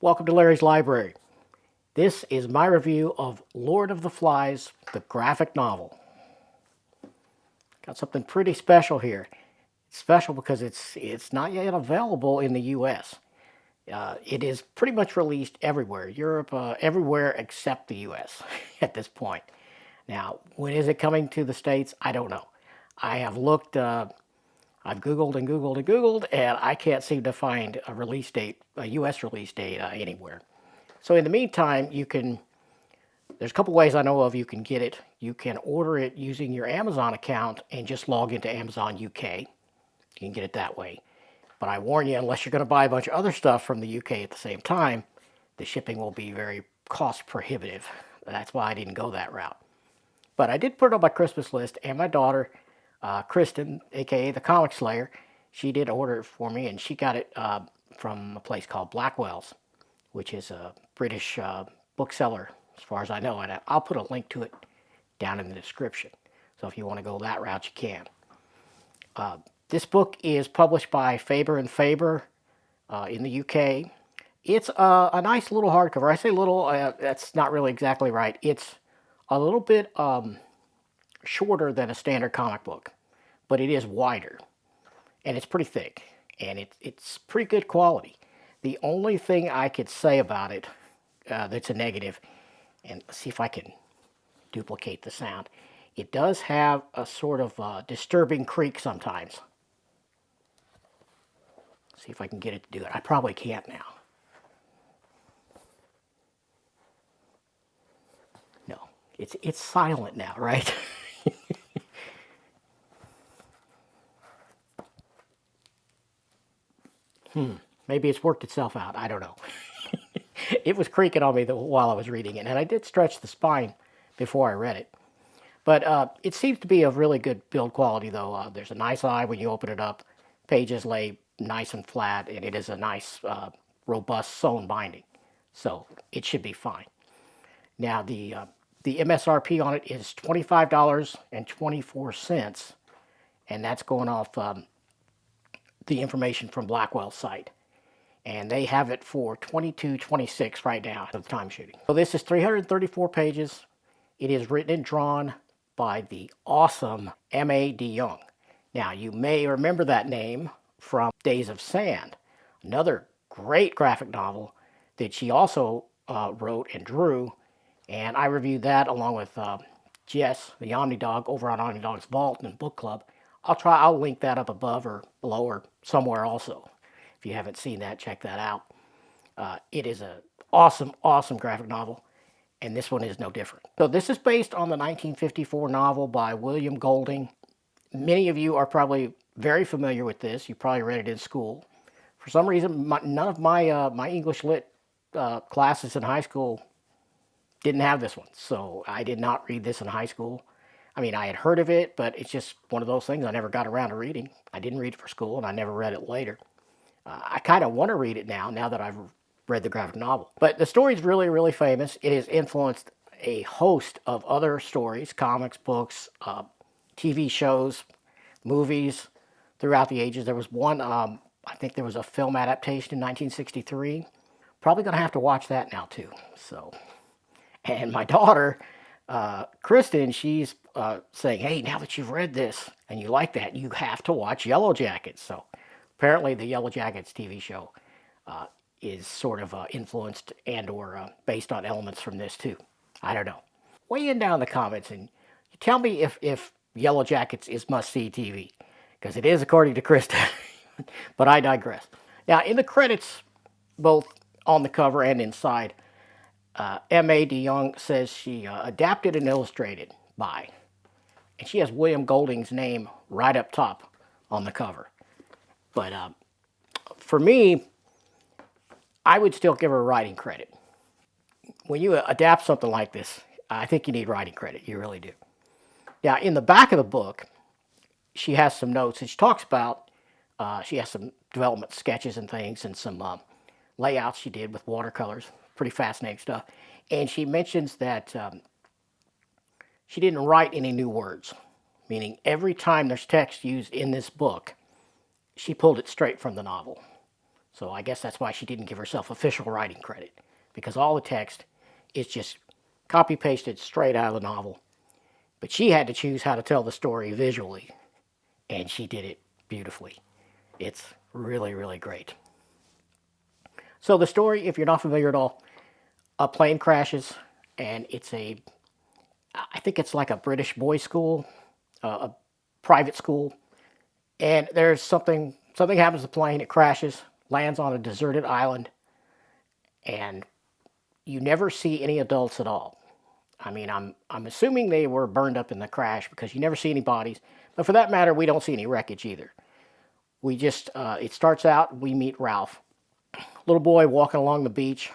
Welcome to Larry's Library. This is my review of Lord of the Flies, the graphic novel. Got something pretty special here. It's special because it's not yet available in the U.S. It is pretty much released everywhere, Europe, everywhere except the U.S. at this point. Now, when is it coming to the States? I don't know. I have looked, I've Googled and Googled and Googled, and I can't seem to find a release date, a U.S. release date anywhere. So in the meantime, there's a couple ways I know of you can get it. You can order it using your Amazon account and just log into Amazon UK. You can get it that way. But I warn you, unless you're going to buy a bunch of other stuff from the UK at the same time, the shipping will be very cost prohibitive. That's why I didn't go that route. But I did put it on my Christmas list, and my daughter, Kristen, aka the Comic Slayer, she did order it for me, and she got it from a place called Blackwell's, which is a British bookseller, as far as I know. And I'll put a link to it down in the description. So if you want to go that route, you can. This book is published by Faber and Faber in the UK. It's a nice little hardcover. I say little, that's not really exactly right. It's a little bit shorter than a standard comic book, but it is wider, and it's pretty thick, and it's pretty good quality. The only thing I could say about it that's a negative, and let's see if I can duplicate the sound, it does have a sort of disturbing creak sometimes. See if I can get it to do it. I probably can't now. No, it's silent now, right? Maybe it's worked itself out. I don't know. It was creaking on me while I was reading it, and I did stretch the spine before I read it. But it seems to be of really good build quality, though. There's a nice eye when you open it up. Pages lay nice and flat, and it is a nice, robust sewn binding. So it should be fine. Now, the MSRP on it is $25.24, and that's going off the information from Blackwell's site. And they have it for $22.26 right now at the time shooting. So this is 334 pages. It is written and drawn by the awesome Aimée De Jongh. Now, you may remember that name from Days of Sand, another great graphic novel that she also wrote and drew. And I reviewed that along with Jess, the Omni Dog, over on Omni Dog's Vault and Book Club. I'll link that up above or below or somewhere also. If you haven't seen that, check that out. It is an awesome, awesome graphic novel, and this one is no different. So this is based on the 1954 novel by William Golding. Many of you are probably very familiar with this. You probably read it in school. For some reason, none of my English lit classes in high school didn't have this one, so I did not read this in high school. I mean, I had heard of it, but it's just one of those things I never got around to reading. I didn't read it for school, and I never read it later. I kind of want to read it now that I've read the graphic novel. But the story is really, really famous. It has influenced a host of other stories, comics, books, TV shows, movies throughout the ages. There was one, I think there was a film adaptation in 1963. Probably going to have to watch that now too. So, and my daughter, Kristen, she's saying, hey, now that you've read this and you like that, you have to watch Yellow Jackets. So apparently the Yellow Jackets TV show is sort of influenced and or based on elements from this too. I don't know. Weigh in down in the comments and tell me if Yellow Jackets is must-see TV, because it is according to Kristen. But I digress. Now, in the credits, both on the cover and inside, Aimée De Jongh says she adapted and illustrated by, and she has William Golding's name right up top on the cover. But for me, I would still give her writing credit. When you adapt something like this, I think you need writing credit. You really do. Now, in the back of the book, she has some notes, and she talks about, she has some development sketches and things, and some layouts she did with watercolors. Pretty fascinating stuff. And she mentions that she didn't write any new words, meaning every time there's text used in this book, she pulled it straight from the novel. So I guess that's why she didn't give herself official writing credit, because all the text is just copy pasted straight out of the novel. But she had to choose how to tell the story visually, and she did it beautifully. It's really, really great. So the story, if you're not familiar at all, a plane crashes, and I think it's like a British boys' school, a private school, and there's something happens to the plane. It crashes, lands on a deserted island, and you never see any adults at all. I mean, I'm assuming they were burned up in the crash because you never see any bodies. But for that matter, we don't see any wreckage either. We just it starts out. We meet Ralph, little boy walking along the beach,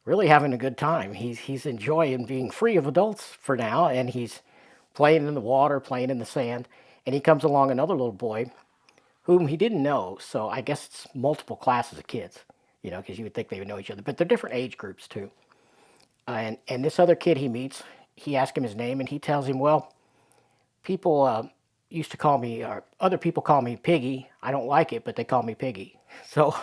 really having a good time. He's enjoying being free of adults for now, and he's playing in the water, playing in the sand. And he comes along another little boy whom he didn't know. So I guess it's multiple classes of kids, because you would think they would know each other. But they're different age groups too. And this other kid he meets, he asks him his name, and he tells him, well, people used to call me, or other people call me Piggy. I don't like it, but they call me Piggy. So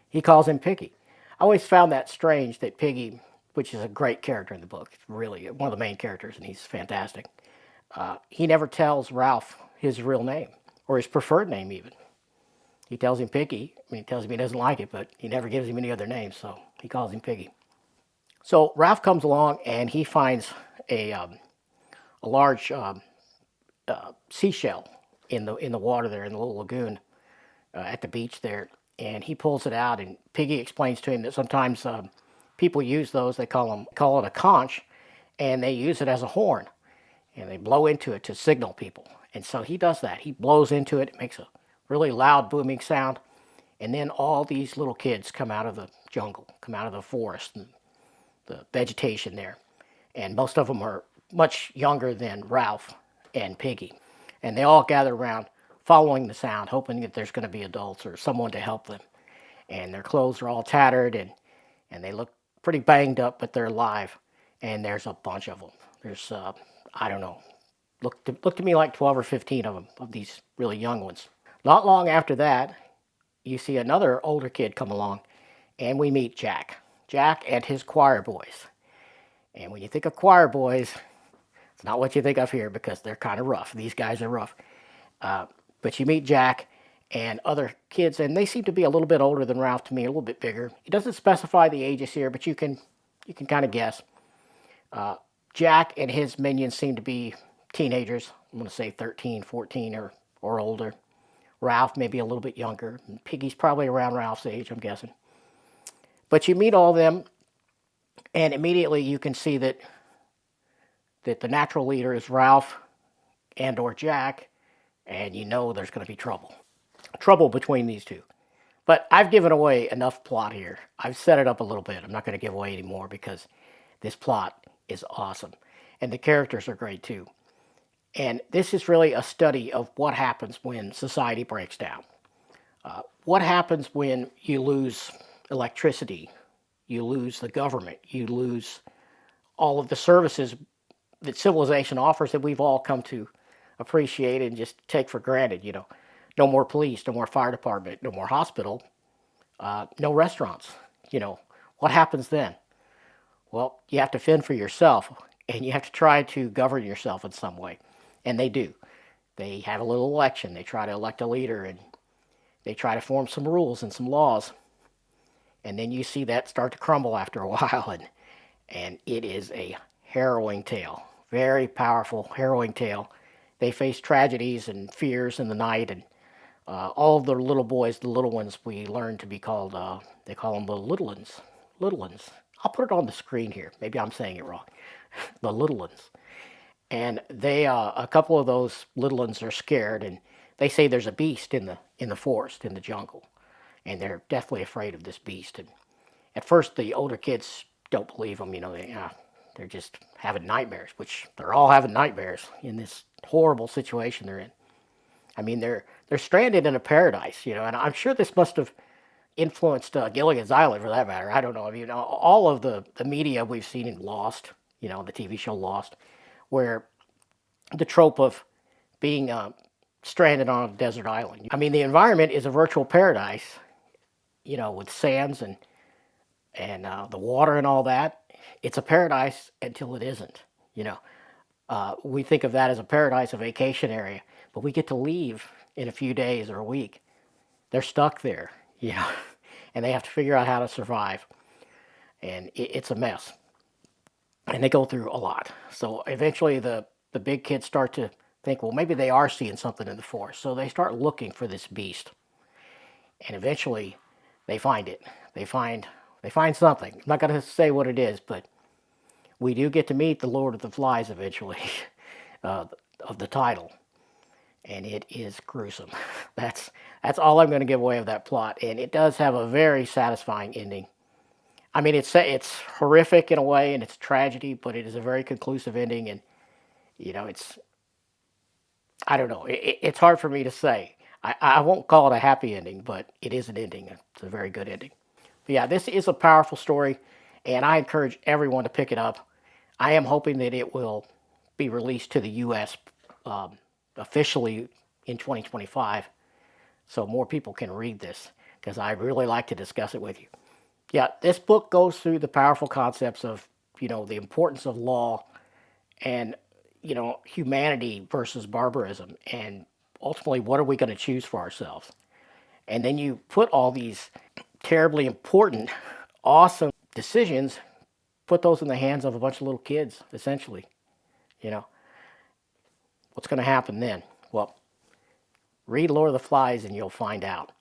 he calls him Piggy. I always found that strange that Piggy, which is a great character in the book, really one of the main characters, and he's fantastic. He never tells Ralph his real name, or his preferred name even. He tells him Piggy. I mean, he tells him he doesn't like it, but he never gives him any other name, so he calls him Piggy. So Ralph comes along, and he finds a large seashell in the water there, in the little lagoon at the beach there, and he pulls it out, and Piggy explains to him that sometimes people use those. They call it a conch, and they use it as a horn, and they blow into it to signal people. And so he does that. He blows into it. It makes a really loud booming sound, and then all these little kids come out of the jungle, come out of the forest, and the vegetation there. And most of them are much younger than Ralph and Piggy. And they all gather around following the sound, hoping that there's going to be adults or someone to help them. And their clothes are all tattered, and they look pretty banged up, but they're alive. And there's a bunch of them. There's, I don't know, looked to me like 12 or 15 of them, of these really young ones. Not long after that, you see another older kid come along, and we meet Jack. Jack and his choir boys. And when you think of choir boys, it's not what you think of here, because they're kind of rough. These guys are rough. But you meet Jack and other kids, and they seem to be a little bit older than Ralph to me, a little bit bigger. He doesn't specify the ages here, but you can kind of guess. Jack and his minions seem to be teenagers. I'm going to say 13, 14 or older. Ralph maybe a little bit younger. Piggy's probably around Ralph's age, I'm guessing. But you meet all of them, and immediately you can see that the natural leader is Ralph and or Jack, and you know there's going to be trouble. Trouble between these two. But I've given away enough plot here. I've set it up a little bit. I'm not going to give away any more, because this plot is awesome. And the characters are great too. And this is really a study of what happens when society breaks down. What happens when you lose electricity, you lose the government, you lose all of the services that civilization offers that we've all come to appreciate and just take for granted. No more police, no more fire department, no more hospital, no restaurants. What happens then? Well, you have to fend for yourself, and you have to try to govern yourself in some way. And they do. They have a little election. They try to elect a leader, and they try to form some rules and some laws. And then you see that start to crumble after a while, and it is a harrowing tale. Very powerful, harrowing tale. They face tragedies and fears in the night, and all of the little boys, the little ones, we learn to be called, they call them the little ones. Little ones. I'll put it on the screen here. Maybe I'm saying it wrong. The little ones. And they, a couple of those little ones are scared, and they say there's a beast in the forest, in the jungle. And they're deathly afraid of this beast. And at first, the older kids don't believe them. They're just having nightmares, which they're all having nightmares in this horrible situation they're in. I mean, they're stranded in a paradise, and I'm sure this must have influenced Gilligan's Island, for that matter. I don't know. All of the media we've seen in Lost, the TV show Lost, where the trope of being stranded on a desert island. I mean, the environment is a virtual paradise, with sands and the water and all that. It's a paradise until it isn't. You know, we think of that as a paradise, a vacation area, but we get to leave in a few days or a week. They're stuck there, and they have to figure out how to survive, and it's a mess. And they go through a lot. So eventually, the big kids start to think, well, maybe they are seeing something in the forest. So they start looking for this beast, and eventually, they find it. They find something. I'm not going to say what it is, but we do get to meet the Lord of the Flies eventually, uh, of the title, and it is gruesome. That's all I'm going to give away of that plot, and it does have a very satisfying ending. I mean, it's horrific in a way, and it's tragedy, but it is a very conclusive ending, and it's, I don't know, it's hard for me to say. I won't call it a happy ending, but it is an ending. It's a very good ending. But yeah, this is a powerful story, and I encourage everyone to pick it up. I am hoping that it will be released to the U.S. Officially in 2025, so more people can read this, because I really like to discuss it with you. Yeah, this book goes through the powerful concepts of, the importance of law and, humanity versus barbarism, and ultimately, what are we going to choose for ourselves? And then you put all these terribly important, awesome decisions, put those in the hands of a bunch of little kids, essentially. You know, what's going to happen then? Well, read Lord of the Flies and you'll find out.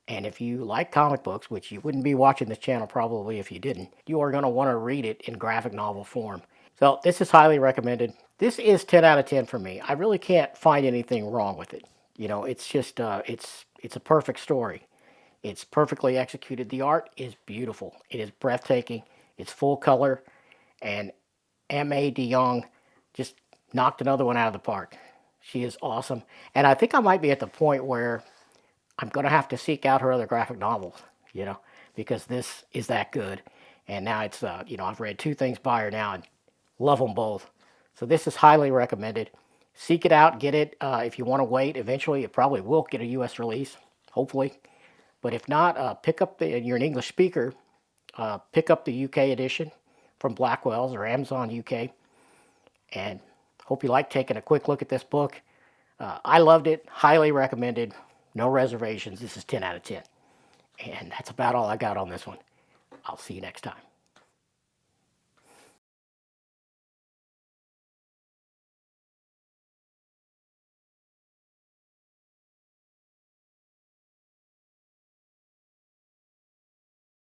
And if you like comic books, which you wouldn't be watching this channel probably if you didn't, you are going to want to read it in graphic novel form. So this is highly recommended. This is 10 out of 10 for me. I really can't find anything wrong with it. It's just, it's a perfect story. It's perfectly executed. The art is beautiful. It is breathtaking. It's full color. And Aimée De Jongh just knocked another one out of the park. She is awesome. And I think I might be at the point where I'm going to have to seek out her other graphic novels, because this is that good. And now it's, I've read two things by her now and love them both. So this is highly recommended. Seek it out, get it. If you want to wait, eventually it probably will get a U.S. release, hopefully. But if not, pick up you're an English speaker, pick up the UK edition from Blackwell's or Amazon UK. And hope you like taking a quick look at this book. I loved it, highly recommended. No reservations. This is 10 out of 10. And that's about all I got on this one. I'll see you next time.